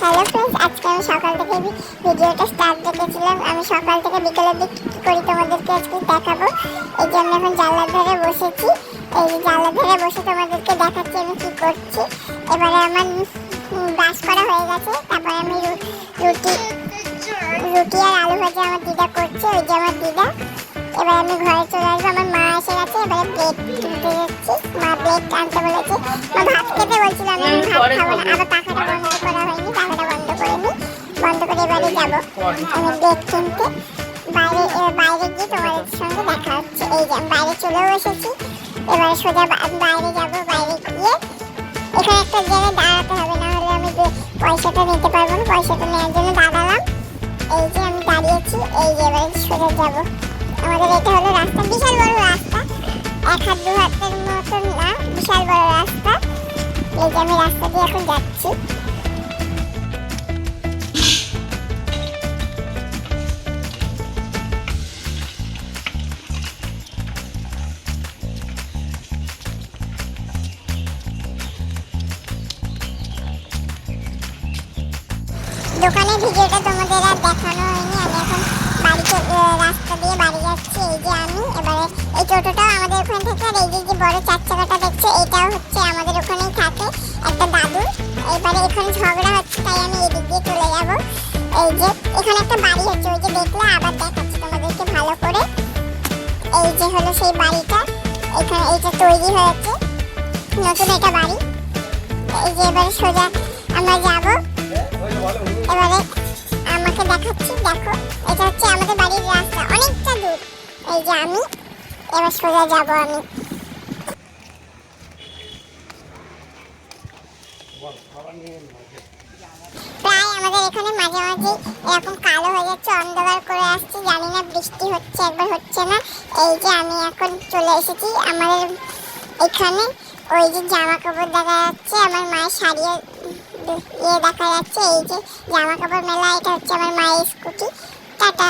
Hello friends, আজকে আমি সকাল থেকে ভিডিওটা স্টার্ট দেখেছিলাম। আমি সকাল থেকে বিকেলের দিক কী করি তোমাদেরকে আজকে দেখাবো। এই জন্য এখন জানলার ধারে বসেছি। এই যে জানলার ধারে বসে তোমাদেরকে দেখাচ্ছি আমি কী করছি। এবারে আমার ব্রাশ করা হয়ে গেছে। তারপরে আমি রুটি আর আলু ভাজা আমার দিদা করছে। ওই যে আমার দিদা। এবার আমি ঘরে চলে আসবো। আমার মা এসে গেছে। এবারে প্লেট তুলতে যাচ্ছি। মা প্লেট আনতে বলেছে। মা ভাত খেতে বলছিল, আমি ভাত খাবো না। আবার পাখাটা বন্ধ করা হয়নি, পাখাটা বন্ধ করে নিই। বন্ধ করে এবারে যাবো আমি প্লেট কিনতে। বাইরে গিয়ে তোমাদের সঙ্গে দেখা হচ্ছে। এই যে আমি বাইরে চলেও এসেছি। এবারে সোজা বাইরে যাবো। বাইরে গিয়ে এখানে একটা জায়গায় দাঁড়াতে হবে, না হলে আমি পয়সাটা নিতে পারবো না। পয়সাটা নেওয়ার জন্য দাঁড়ালাম। এই যে আমি দাঁড়িয়েছি। এই যে এবারে সোজা যাবো। আমাদের এটা হলো রাস্তা, বিশাল বড় রাস্তা, 1 হাত 2 হাতের মতন না, বিশাল বড় রাস্তা। এই যে আমি রাস্তা দিয়ে এখন যাচ্ছি। দোকানের ভিডিওটা তোমাদের আর দেখানো হয়নি। আমি এখন বাড়িতে রাস্তা দিয়ে বাড়ি যাচ্ছি। এই যে আমি এবারে এই টোটোটাও আমাদের ওখান থেকে, আর এই যে বড় 4 চাকাটা দেখছো এটাও হচ্ছে আমাদের ওখানেই থাকে, একটা দাদু। এবারে এখানে ঝগড়া হচ্ছে, তাই আমি এদিক দিয়ে চলে যাব। এই যে এখানে একটা বাড়ি হচ্ছে, ওই যে দেখলে আবার দেখাচ্ছি তোমাদেরকে ভালো করে। এই যে হলো সেই বাড়িটা। এখানে এইটা তৈরি হয়েছে নতুন একটা বাড়ি। এই যে এবারে সোজা আমরা যাবো। এবারে আমাকে দেখাচ্ছি, দেখো এটা হচ্ছে আমাদের বাড়ির রাস্তা, অনেকটা দূর। এই যে আমি এবার সোজা যাব। আমি প্রায় আমাদের এখানে মাঝে মাঝে এরকম কালো হয়ে যাচ্ছে, অন্ধকার করে আসছে, জানি না বৃষ্টি হচ্ছে একবার হচ্ছে না। এই যে আমি এখন চলে এসেছি আমাদের এখানে। ওই যে জামা কাপড় দেখা যাচ্ছে, আমার মায়ের শাড়ি দেখা যাচ্ছে। এই যে জামা কাপড় মেলা, এটা হচ্ছে আমার মায়ের স্কুটি। টাটা।